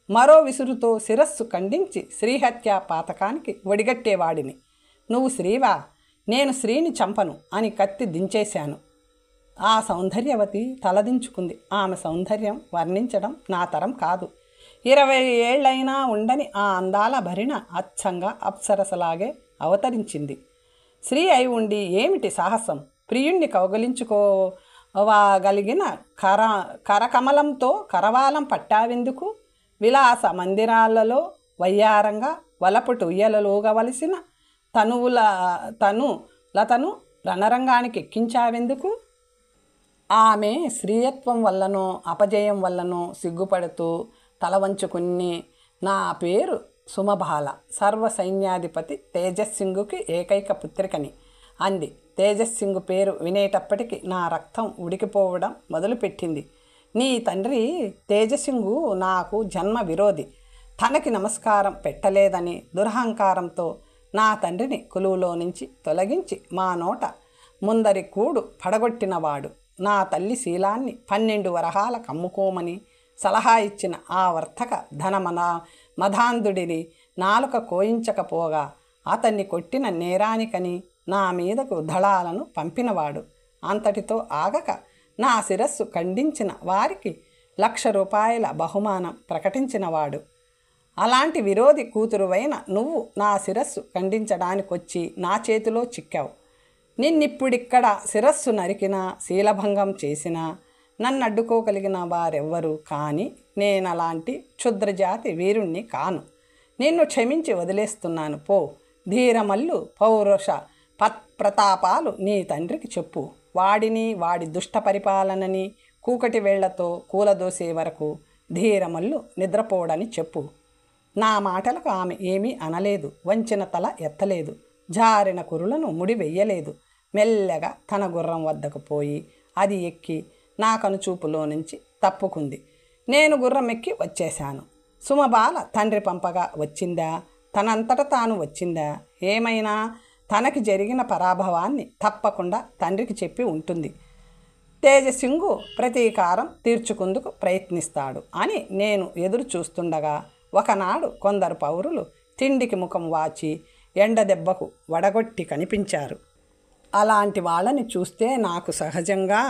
Speaker 1: మరో విసురుతో శిరస్సు ఖండించి శ్రీహత్య పాతకానికి ఒడిగట్టేవాడిని. నువ్వు శ్రీవా? నేను శ్రీని చంపను అని కత్తి దించేశాను. ఆ సౌందర్యవతి తలదించుకుంది. ఆమె సౌందర్యం వర్ణించడం నా తరం కాదు. 20 ఏళ్లైనా ఉండని ఆ అందాల భరిణ అచ్చంగా అప్సరసలాగే అవతరించింది. స్త్రీ అయి ఉండి ఏమిటి సాహసం? ప్రియుణ్ణి కౌగలించుకోగలిగిన కరకమలంతో కరవాలం పట్టావెందుకు? విలాస మందిరాలలో వయ్యారంగా వలపుటు ఉయ్యలలోగవలసిన తనులతను రణరంగానికి ఎక్కించావెందుకు? ఆమె స్త్రీయత్వం వల్లనో అపజయం వల్లనో సిగ్గుపడుతూ తల వంచుకుని, నా పేరు సుమబాల, సర్వసైన్యాధిపతి తేజస్సింగుకి ఏకైక పుత్రికని అంది. తేజస్సింగు పేరు వినేటప్పటికీ నా రక్తం ఉడికిపోవడం మొదలుపెట్టింది. నీ తండ్రి తేజసింగు నాకు జన్మ విరోధి. తనకి నమస్కారం పెట్టలేదని దురహంకారంతో నా తండ్రిని కొలువులో నుంచి తొలగించి మా నోట ముందరి కూడు పడగొట్టినవాడు. నా తల్లి శీలాన్ని 12 వరహాల కమ్ముకోమని సలహా ఇచ్చిన ఆ వర్తక మధాంధుడిని నాలుక కోయించకపోగా అతన్ని కొట్టిన నేరానికని నా మీదకు దళాలను పంపినవాడు. అంతటితో ఆగక నా శిరస్సు ఖండించిన వారికి 1,00,000 రూపాయల బహుమానం ప్రకటించినవాడు. అలాంటి విరోధి కూతురువైన నువ్వు నా శిరస్సు ఖండించడానికొచ్చి నా చేతిలో చిక్కావు. నిన్నిప్పుడిక్కడ శిరస్సు నరికినా, శీలభంగం చేసినా నన్ను అడ్డుకోగలిగిన వారెవ్వరు కానీ నేనలాంటి క్షుద్రజాతి వీరుణ్ణి కాను. నిన్ను క్షమించి వదిలేస్తున్నాను పో. ధీరమల్లు పౌరుష ప్రతాపాలు నీ తండ్రికి చెప్పు. వాడిని వాడి దుష్ట పరిపాలనని కూకటి వేళ్లతో కూలదోసే వరకు ధీరమల్లు నిద్రపోడని చెప్పు. నా మాటలకు ఆమె ఏమీ అనలేదు. వంచిన తల ఎత్తలేదు. జారిన కురులను ముడి వెయ్యలేదు. మెల్లగా తన గుర్రం వద్దకు పోయి అది ఎక్కి నా కనుచూపులో నుంచి తప్పుకుంది. నేను గుర్రం ఎక్కి వచ్చేశాను. సుమబాల తండ్రి పంపగా వచ్చిందా, తనంతట తాను వచ్చిందా? ఏమైనా తనకి జరిగిన పరాభవాన్ని తప్పకుండా తండ్రికి చెప్పి ఉంటుంది. తేజసింగు ప్రతీకారం తీర్చుకుందుకు ప్రయత్నిస్తాడు అని నేను ఎదురు చూస్తుండగా ఒకనాడు కొందరు పౌరులు తిండికి ముఖం వాచి ఎండ దెబ్బకు వడగొట్టి కనిపించారు. అలాంటి వాళ్ళని చూస్తే నాకు సహజంగా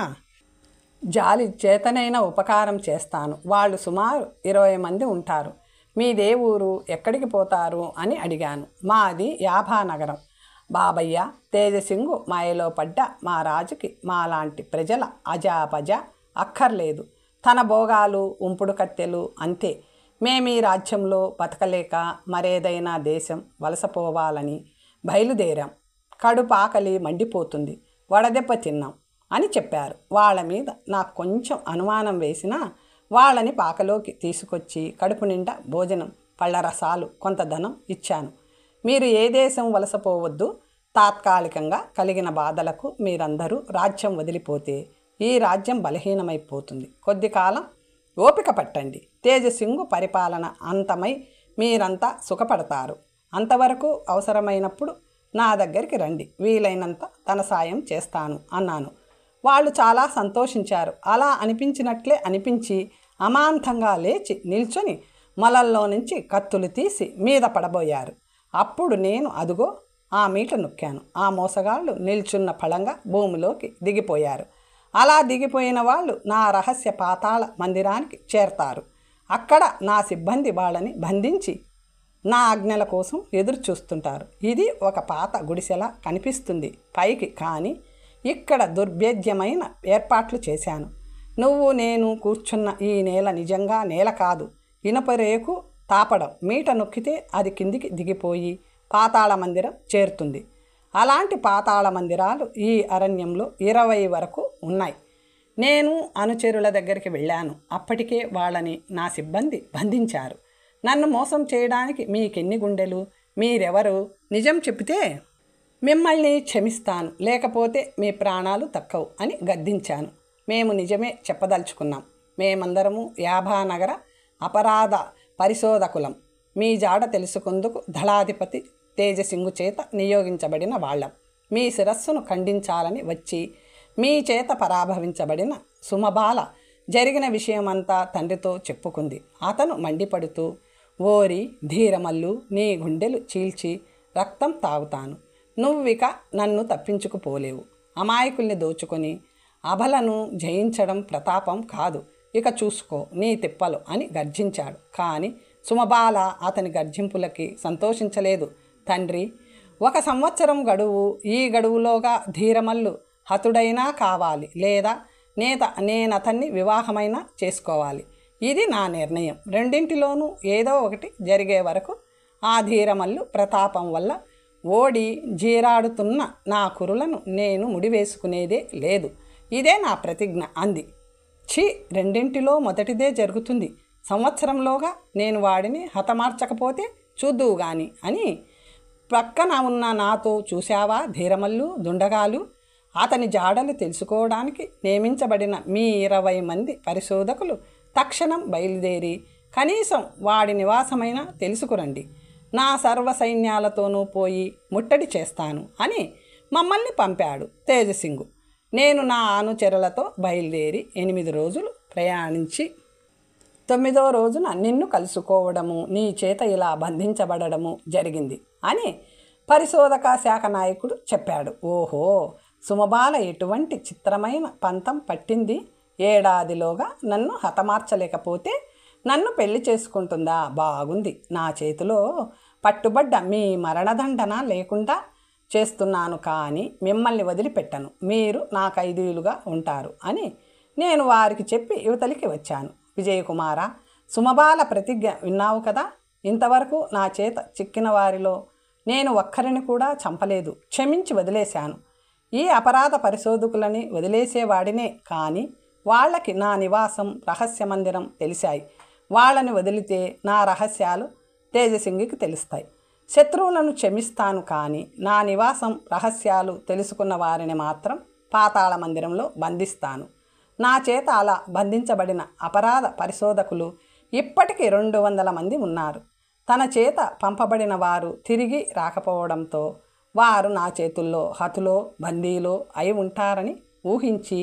Speaker 1: జాలి చేతనైన ఉపకారం చేస్తాను. వాళ్ళు సుమారు 20 మంది ఉంటారు. మీదే ఊరు, ఎక్కడికి పోతారు అని అడిగాను. మాది యాభానగరం. బాబయ్య, తేజసింగు మాయలో పడ్డ మా రాజుకి మాలాంటి ప్రజల అజాపజ అక్కర్లేదు. తన భోగాలు ఉంపుడు కత్తెలు అంతే. మేమీ రాజ్యంలో బతకలేక మరేదైనా దేశం వలసపోవాలని బయలుదేరాం. కడుపాకలి మండిపోతుంది. వడదెబ్బ తిన్నాం అని చెప్పారు. వాళ్ళ మీద నాకు కొంచెం అనుమానం వేసినా వాళ్ళని పాకలోకి తీసుకొచ్చి కడుపు నిండా భోజనం, పళ్ళరసాలు, కొంత ధనం ఇచ్చాను. మీరు ఏ దేశం వలసపోవద్దు. తాత్కాలికంగా కలిగిన బాధలకు మీరందరూ రాజ్యం వదిలిపోతే ఈ రాజ్యం బలహీనమైపోతుంది. కొద్ది కాలం ఓపిక పట్టండి. తేజసింగు పరిపాలన అంతమై మీరంతా సుఖపడతారు. అంతవరకు అవసరమైనప్పుడు నా దగ్గరికి రండి. వీలైనంత తన సాయం చేస్తాను అన్నాను. వాళ్ళు చాలా సంతోషించారు. అలా అనిపించినట్లే అనిపించి అమాంతంగా లేచి నిల్చొని మొలల్లో నుంచి కత్తులు తీసి మీద పడబోయారు. అప్పుడు నేను అదుగో ఆ మీట నొక్కాను. ఆ మోసగాళ్ళు నిల్చున్న ఫలంగా భూమిలోకి దిగిపోయారు. అలా దిగిపోయిన వాళ్ళు నా రహస్య పాతాళ మందిరానికి చేరతారు. అక్కడ నా సిబ్బంది వాళ్ళని బంధించి నా ఆజ్ఞల కోసం ఎదురు చూస్తుంటారు. ఇది ఒక పాత గుడిసెలా కనిపిస్తుంది పైకి, కానీ ఇక్కడ దుర్భేద్యమైన ఏర్పాట్లు చేశాను. నువ్వు నేను కూర్చున్న ఈ నేల నిజంగా నేల కాదు. ఇనుప రేకు తాపడం. మీట నొక్కితే అది కిందికి దిగిపోయి పాతాళ మందిరం చేరుతుంది. అలాంటి పాతాళ మందిరాలు ఈ అరణ్యంలో 20 వరకు ఉన్నాయి. నేను అనుచరుల దగ్గరికి వెళ్ళాను. అప్పటికే వాళ్ళని నా సిబ్బంది బంధించారు. నన్ను మోసం చేయడానికి మీకెన్ని గుండెలు? మీరెవరు? నిజం చెప్తే మిమ్మల్ని క్షమిస్తాను, లేకపోతే మీ ప్రాణాలు తక్కవు అని గద్దించాను. మేము నిజమే చెప్పదలుచుకున్నాం. మేమందరము యాభానగర అపరాధ పరిశోధకులం. మీ జాడ తెలుసుకుందుకు దళాధిపతి తేజసింగు చేత నియోగించబడిన వాళ్ళం. మీ శిరస్సును ఖండించాలని వచ్చి మీ చేత పరాభవించబడిన సుమబాల జరిగిన విషయమంతా తండ్రితో చెప్పుకుంది. అతను మండిపడుతూ, ఓరి ధీరమల్లు, నీ గుండెలు చీల్చి రక్తం తాగుతాను. నువ్విక నన్ను తప్పించుకుపోలేవు. అమాయకుల్ని దోచుకొని అబలను జయించడం ప్రతాపం కాదు, ఇక చూసుకో నీ తిప్పలు అని గర్జించాడు. కానీ సుమబాల అతని గర్జింపులకి సంతోషించలేదు. తండ్రి, 1 సంవత్సరం గడువు, ఈ గడువులోగా ధీరమల్లు హతుడైనా కావాలి, లేదా నేనతన్ని వివాహమైనా చేసుకోవాలి. ఇది నా నిర్ణయం. రెండింటిలోనూ ఏదో ఒకటి జరిగే వరకు ఆ ధీరమల్లు ప్రతాపం వల్ల ఓడి జీరాడుతున్న నా కురులను నేను ముడివేసుకునేదే లేదు. ఇదే నా ప్రతిజ్ఞ అంది. ఛీ, రెండింటిలో మొదటిదే జరుగుతుంది. సంవత్సరంలోగా నేను వాడిని హతమార్చకపోతే చూద్దువు గాని అని ప్రక్కన ఉన్న నాతో చూశావా ధీరమల్లు దుండగాలు, అతని జాడలు తెలుసుకోవడానికి నియమించబడిన మీ 20 మంది పరిశోధకులు తక్షణం బయలుదేరి కనీసం వాడి నివాసమైనా తెలుసుకురండి. నా సర్వ సైన్యాలతోనూ పోయి ముట్టడి చేస్తాను అని మమ్మల్ని పంపాడు తేజసింగు. నేను నా అనుచరులతో బయలుదేరి 8 రోజులు ప్రయాణించి 9వ రోజున నిన్ను కలుసుకోవడము, నీ చేత ఇలా బంధించబడము జరిగింది అని పరిశోధక శాఖ నాయకుడు చెప్పాడు. ఓహో, సుమబాల ఎటువంటి చిత్రమైన పంతం పట్టింది. ఏడాదిలోగా నన్ను హతమార్చలేకపోతే నన్ను పెళ్లి చేసుకుంటుందా? బాగుంది. నా చేతిలో పట్టుబడ్డ మీ మరణదండన లేకుండా చేస్తున్నాను, కానీ మిమ్మల్ని వదిలిపెట్టను. మీరు నా ఖైదీలుగా ఉంటారు అని నేను వారికి చెప్పి యువతలికి వచ్చాను. విజయకుమార, సుమబాల ప్రతిజ్ఞ విన్నావు కదా. ఇంతవరకు నా చేత చిక్కిన వారిలో నేను ఒక్కరిని కూడా చంపలేదు, క్షమించి వదిలేశాను. ఈ అపరాధ పరిశోధకులని వదిలేసేవాడినే, కానీ వాళ్ళకి నా నివాసం రహస్య మందిరం తెలిసాయి. వాళ్ళని వదిలితే నా రహస్యాలు తేజసింగికి తెలుస్తాయి. శత్రువులను క్షమిస్తాను, కానీ నా నివాసం రహస్యాలు తెలుసుకున్న వారిని మాత్రం పాతాళ మందిరంలో బంధిస్తాను. నా చేత అలా బంధించబడిన అపరాధ పరిశోధకులు ఇప్పటికీ 200 మంది ఉన్నారు. తన చేత పంపబడిన వారు తిరిగి రాకపోవడంతో వారు నా చేతుల్లో హతులో బందీలో అయి ఉంటారని ఊహించి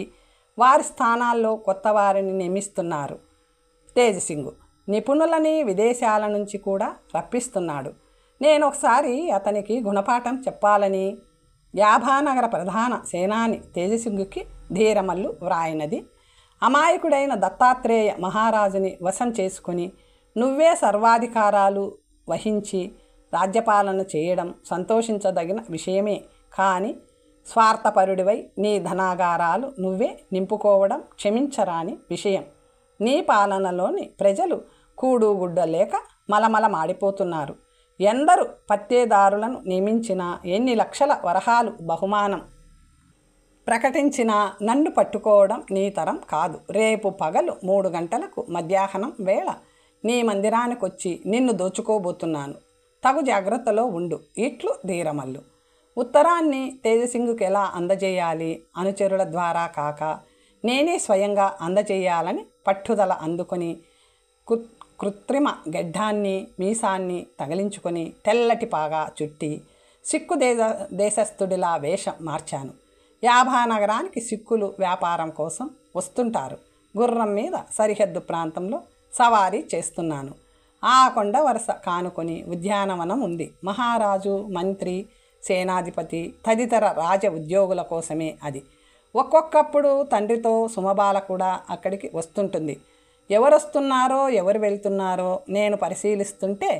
Speaker 1: వారి స్థానాల్లో కొత్త వారిని నియమిస్తున్నారు. తేజసింగు నిపుణులని విదేశాల నుంచి కూడా రప్పిస్తున్నాడు. నేను ఒకసారి అతనికి గుణపాఠం చెప్పాలని యాభానగర ప్రధాన సేనాని తేజసింగుకి ధీరమల్లు వ్రాయినది. అమాయకుడైన దత్తాత్రేయ మహారాజుని వశం చేసుకుని నువ్వే సర్వాధికారాలు వహించి రాజ్యపాలన చేయడం సంతోషించదగిన విషయమే, కానీ స్వార్థపరుడివై నీ ధనాగారాలు నువ్వే నింపుకోవడం క్షమించరాని విషయం. నీ పాలనలోని ప్రజలు కూడుగుడ్డ లేక మలమల మాడిపోతున్నారు. ఎందరు పత్తేదారులను నియమించినా, ఎన్ని లక్షల వరహాలు బహుమానం ప్రకటించినా నన్ను పట్టుకోవడం నీ తరం కాదు. రేపు పగలు 3 గంటలకు మధ్యాహ్నం వేళ నీ మందిరానికొచ్చి నిన్ను దోచుకోబోతున్నాను. తగు జాగ్రత్తలో ఉండు. ఇట్లు ధీరమల్లు. ఉత్తరాన్ని తేజసింగుకి ఎలా అందజేయాలి? అనుచరుల ద్వారా కాక నేనే స్వయంగా అందజేయాలని పట్టుదల అందుకొని కృత్రిమ గెడ్డాన్ని మీసాన్ని తగిలించుకొని తెల్లటి పాగా చుట్టి సిక్కు దేశస్థుడిలా వేషం మార్చాను. యాభానగరానికి సిక్కులు వ్యాపారం కోసం వస్తుంటారు. గుర్రం మీద సరిహద్దు ప్రాంతంలో సవారీ చేస్తున్నాను. ఆ కొండ వరుస కానుకొని ఉద్యానవనం ఉంది. మహారాజు, మంత్రి, సేనాధిపతి తదితర రాజ ఉద్యోగుల కోసమే అది. ఒక్కొక్కప్పుడు తండ్రితో సుమబాల కూడా అక్కడికి వస్తుంటుంది. ఎవరొస్తున్నారో ఎవరు వెళ్తున్నారో నేను పరిశీలిస్తుంటే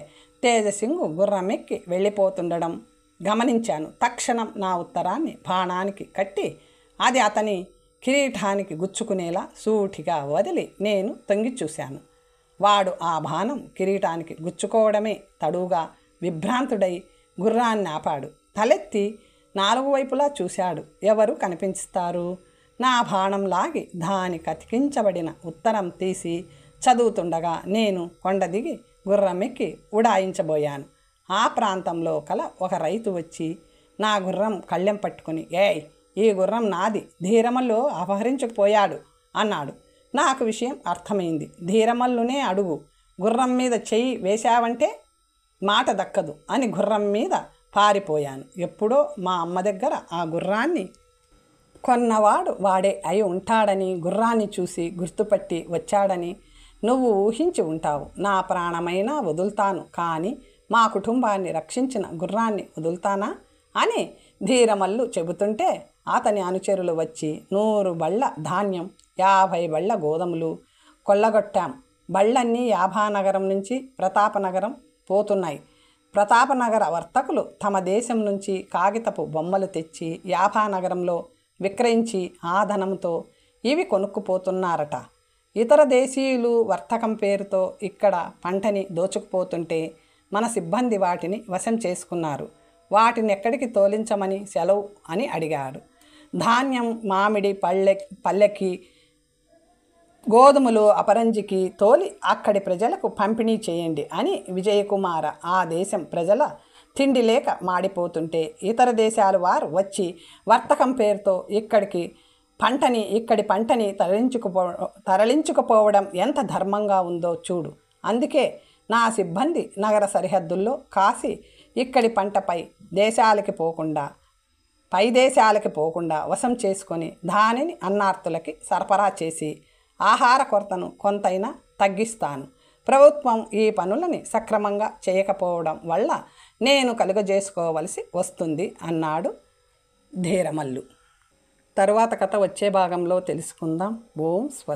Speaker 1: తేజసింగు గుర్రం ఎక్కి వెళ్ళిపోతుండడం గమనించాను. తక్షణం నా ఉత్తరాన్ని బాణానికి కట్టి అది అతని కిరీటానికి గుచ్చుకునేలా సూటిగా వదిలి నేను తొంగి చూశాను. వాడు ఆ బాణం కిరీటానికి గుచ్చుకోవడమే తడువుగా విభ్రాంతుడై గుర్రాన్ని ఆపాడు. తలెత్తి 4 వైపులా చూశాడు. ఎవరు కనిపిస్తారు? నా బాణం లాగి దాని కతికించబడిన ఉత్తరం తీసి చదువుతుండగా నేను కొండ దిగి గుర్రం ఎక్కి ఉడాయించబోయాను. ఆ ప్రాంతంలో కల ఒక రైతు వచ్చి నా గుర్రం కళ్ళెం పట్టుకుని, ఏయ్, ఈ గుర్రం నాది, ధీరమల్లు అపహరించుకుపోయాడు అన్నాడు. నాకు విషయం అర్థమైంది. ధీరమల్లునే అడుగు, గుర్రం మీద చెయ్యి వేశావంటే మాట దక్కదు అని గుర్రం మీద పారిపోయాను. ఎప్పుడో మా అమ్మ దగ్గర ఆ గుర్రాన్ని కొన్నవాడు వాడే అయి ఉంటాడని, గుర్రాన్ని చూసి గుర్తుపట్టి వచ్చాడని నువ్వు ఊహించి ఉంటావు. నా ప్రాణమైనా వదులుతాను, కానీ మా కుటుంబాన్ని రక్షించిన గుర్రాన్ని వదులుతానా అని ధీరమల్లు చెబుతుంటే అతని అనుచరులు వచ్చి 100 బళ్ళ ధాన్యం 50 బళ్ళ గోధుమలు కొల్లగొట్టాం. బళ్ళన్నీ యాభానగరం నుంచి ప్రతాపనగరం పోతున్నాయి. ప్రతాపనగర వర్తకులు తమ దేశం నుంచి కాగితపు బొమ్మలు తెచ్చి యాభానగరంలో విక్రయించి ఆ ధనంతో ఇవి కొనుక్కుపోతున్నారట. ఇతర దేశీయులు వర్తకం పేరుతో ఇక్కడ పంటని దోచుకుపోతుంటే మన సిబ్బంది వాటిని వశం చేసుకున్నారు. వాటిని ఎక్కడికి తోలించమని సెలవు అని అడిగాడు. ధాన్యం మామిడి పల్లెకి గోధుమలు అపరంజికి తోలి అక్కడి ప్రజలకు పంపిణీ చేయండి అని విజయకుమార ఆ దేశం ప్రజల తిండి లేక మాడిపోతుంటే ఇతర దేశాల వారు వచ్చి వర్తకం పేరుతో ఇక్కడి పంటని తరలించుకుపోవడం ఎంత ధర్మంగా ఉందో చూడు. అందుకే నా సిబ్బంది నగర సరిహద్దుల్లో కాసి ఇక్కడి పంటపై దేశాలకి పోకుండా వశం చేసుకొని దానిని అన్నార్తులకి సరఫరా చేసి ఆహార కొరతను కొంతైనా తగ్గిస్తాను. ప్రభుత్వం ఈ పనులని సక్రమంగా చేయకపోవడం వల్ల నేను కలుగజేసుకోవలసి వస్తుంది అన్నాడు ధీరమల్లు. తరువాత కథ వచ్చే భాగంలో తెలుసుకుందాం. ఓం స్వస్తి.